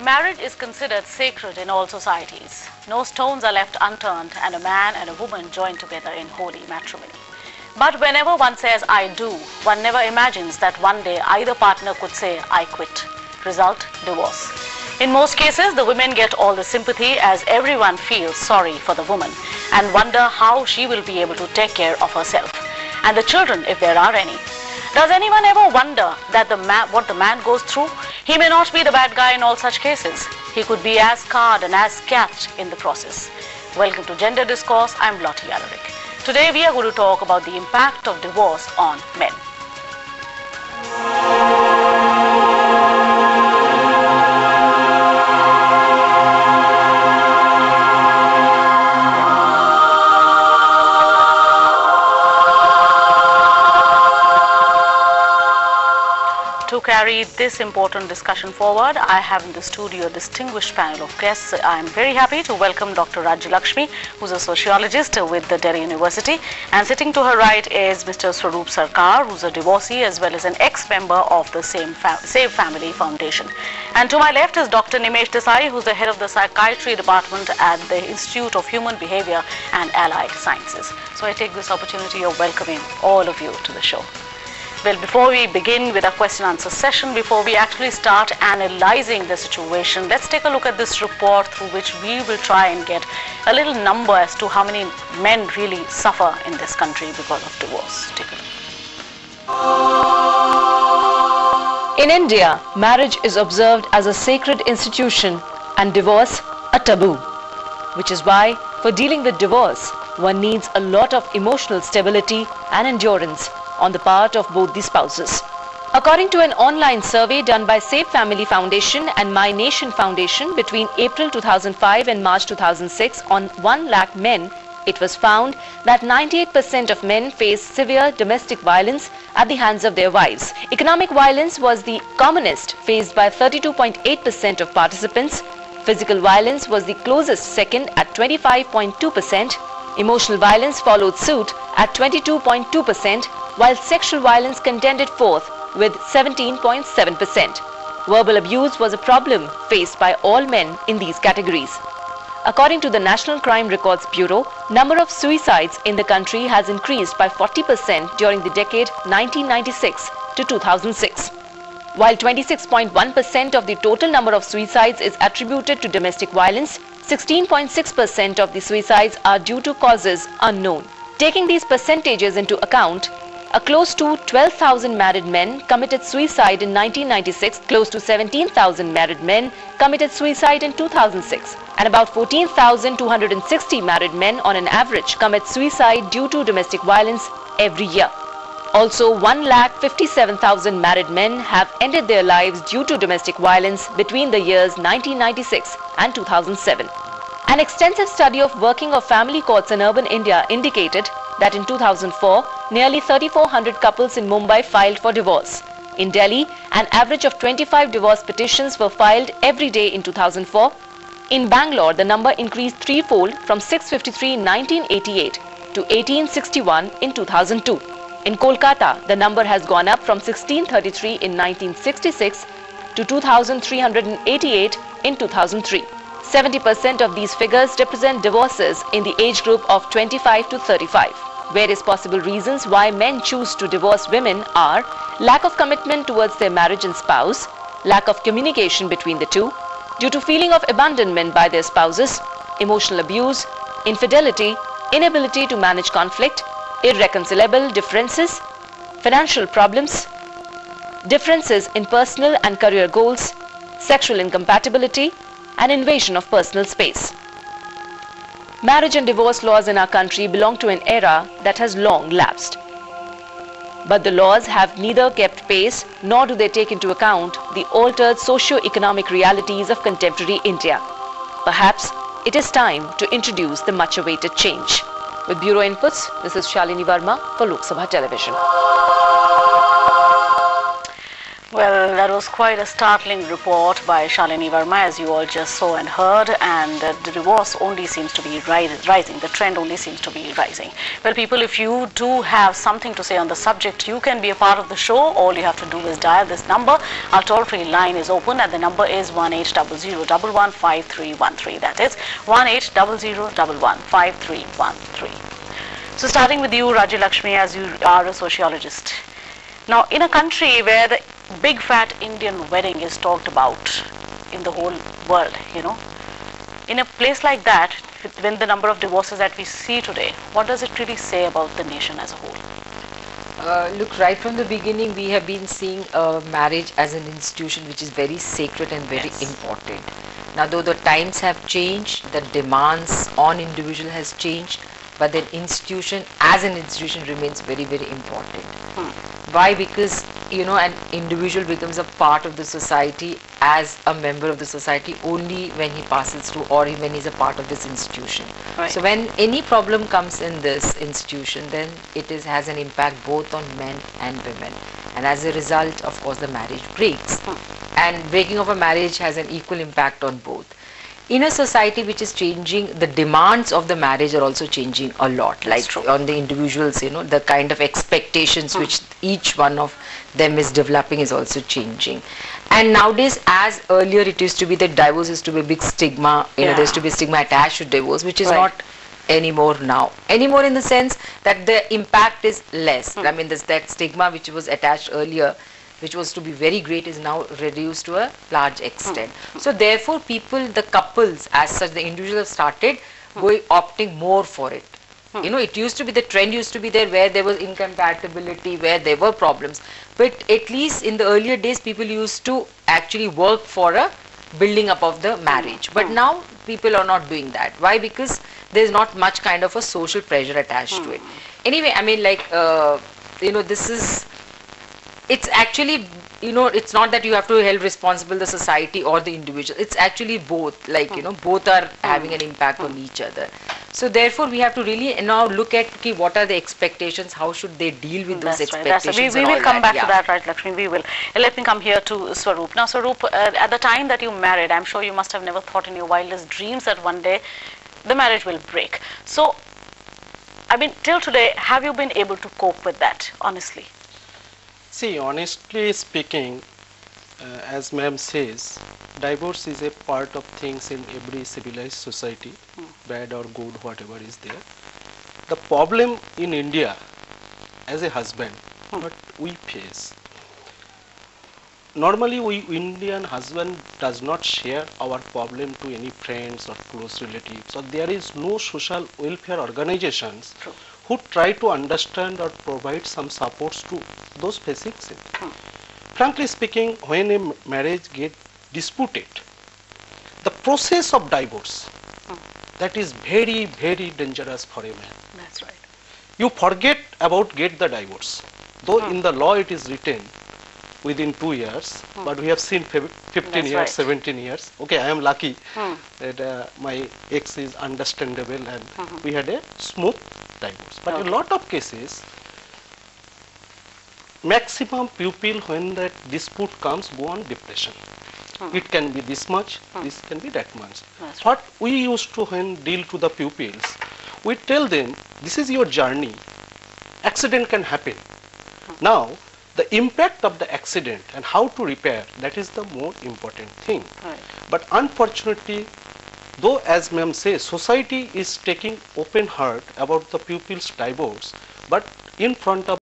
Marriage is considered sacred in all societies. No stones are left unturned, and a man and a woman join together in holy matrimony. But whenever one says, "I do," one never imagines that one day either partner could say, "I quit." Result, divorce. In most cases, the women get all the sympathy as everyone feels sorry for the woman and wonder how she will be able to take care of herself and the children if there are any. Does anyone ever wonder that what the man goes through? He may not be the bad guy in all such cases. He could be as scarred and as scathed in the process. Welcome to Gender Discourse. I'm Lottie Alaric. Today we are going to talk about the impact of divorce on men. To carry this important discussion forward, I have in the studio a distinguished panel of guests. I am very happy to welcome Dr. Rajyalakshmi, who's a sociologist with the Delhi University, and sitting to her right is Mr. Swaroop Sarkar, who's a divorcee as well as an ex-member of the Save Family Foundation. And to my left is Dr. Nimesh Desai, who's the head of the psychiatry department at the Institute of Human Behavior and Allied Sciences. So I take this opportunity of welcoming all of you to the show. Well, before we begin with our question-answer session, before we actually start analyzing the situation, let's take a look at this report through which we will try and get a little number as to how many men really suffer in this country because of divorce. Take a look. In India, marriage is observed as a sacred institution and divorce a taboo, which is why for dealing with divorce, one needs a lot of emotional stability and endurance on the part of both the spouses. According to an online survey done by Save Family Foundation and My Nation Foundation between April 2005 and March 2006 on 1 lakh men, it was found that 98% of men face severe domestic violence at the hands of their wives. Economic violence was the commonest, faced by 32.8% of participants. Physical violence was the closest second at 25.2%. Emotional violence followed suit at 22.2%, while sexual violence contended fourth with 17.7%. Verbal abuse was a problem faced by all men in these categories. According to the National Crime Records Bureau, number of suicides in the country has increased by 40% during the decade 1996 to 2006. While 26.1% of the total number of suicides is attributed to domestic violence, 16.6% of the suicides are due to causes unknown. Taking these percentages into account, a close to 12,000 married men committed suicide in 1996, close to 17,000 married men committed suicide in 2006, and about 14,260 married men on an average commit suicide due to domestic violence every year. Also, 1,57,000 married men have ended their lives due to domestic violence between the years 1996 and 2007. An extensive study of working of family courts in urban India indicated that in 2004, nearly 3,400 couples in Mumbai filed for divorce. In Delhi, an average of 25 divorce petitions were filed every day in 2004. In Bangalore, the number increased threefold from 653 in 1988 to 1861 in 2002. In Kolkata, the number has gone up from 1633 in 1966 to 2,388 in 2003. 70% of these figures represent divorces in the age group of 25 to 35. Various possible reasons why men choose to divorce women are lack of commitment towards their marriage and spouse, lack of communication between the two, due to feeling of abandonment by their spouses, emotional abuse, infidelity, inability to manage conflict, irreconcilable differences, financial problems, differences in personal and career goals, sexual incompatibility, and invasion of personal space. Marriage and divorce laws in our country belong to an era that has long lapsed. But the laws have neither kept pace nor do they take into account the altered socio-economic realities of contemporary India. Perhaps it is time to introduce the much-awaited change. With Bureau Inputs, this is Shalini Verma for Lok Sabha Television. Well, that was quite a startling report by Shalini Verma, as you all just saw and heard, and the divorce only seems to be rising. The trend only seems to be rising. Well, people, if you do have something to say on the subject, you can be a part of the show. All you have to do is dial this number. Our toll-free line is open, and the number is 1800115313. That is 1800115313. So, starting with you, Rajya Lakshmi, as you are a sociologist. Now, in a country where the big fat Indian wedding is talked about in the whole world, in a place like that, when the number of divorces that we see today, what does it really say about the nation as a whole? Look, right from the beginning, we have been seeing marriage as an institution which is very sacred and very important. Now, though the times have changed, the demands on individual has changed, but the institution as an institution remains very, very important. Why? Because an individual becomes a part of the society as a member of the society only when he passes through or when he's a part of this institution. Right. So when any problem comes in this institution, then it has an impact both on men and women, and as a result, of course, the marriage breaks. And breaking of a marriage has an equal impact on both. In a society which is changing, the demands of the marriage are also changing a lot. Like on the individuals, the kind of expectations which each one of them is developing is also changing. And nowadays, as earlier it used to be that divorce used to be a big stigma, there used to be stigma attached to divorce, which is not anymore now. Anymore in the sense that the impact is less. I mean, that stigma which was attached earlier, which was to be very great, is now reduced to a large extent. So therefore, the couples as such, the individuals have started opting more for it. It used to be, the trend used to be there where there was incompatibility, where there were problems. But at least in the earlier days, people used to actually work for a building up of the marriage. But now people are not doing that. Why? Because there is not much kind of a social pressure attached to it. Anyway, I mean, like, this is, it's actually, it's not that you have to hold responsible the society or the individual. It's actually both, like, both are having an impact on each other. So therefore, we have to really now look at what are the expectations, how should they deal with those expectations. We will come back to that, right, Lakshmi? We will. Let me come here to Swaroop. Now, Swaroop, at the time that you married, I'm sure you must have never thought in your wildest dreams that one day the marriage will break. So, I mean, till today, have you been able to cope with that, honestly? See, honestly speaking, as ma'am says, divorce is a part of things in every civilized society, bad or good, whatever is there. The problem in India, as a husband, what we face, normally Indian husband does not share our problem to any friends or close relatives, or there is no social welfare organizations who try to understand or provide some supports to those facing it. Frankly speaking, when a marriage gets disputed, the process of divorce, that is very, very dangerous for a man. That's right. You forget about get the divorce. Though in the law it is written within 2 years, but we have seen 15 years, 17 years. Okay, I am lucky that my ex is understandable and we had a smooth divorce. But in a lot of cases, maximum people when that dispute comes go on depression. It can be this much, this can be that much. What we used to when deal to the pupils, we tell them this is your journey, accident can happen. Now the impact of the accident and how to repair, that is the more important thing. But unfortunately, though as ma'am says, society is taking open heart about the pupils' divorce, but in front of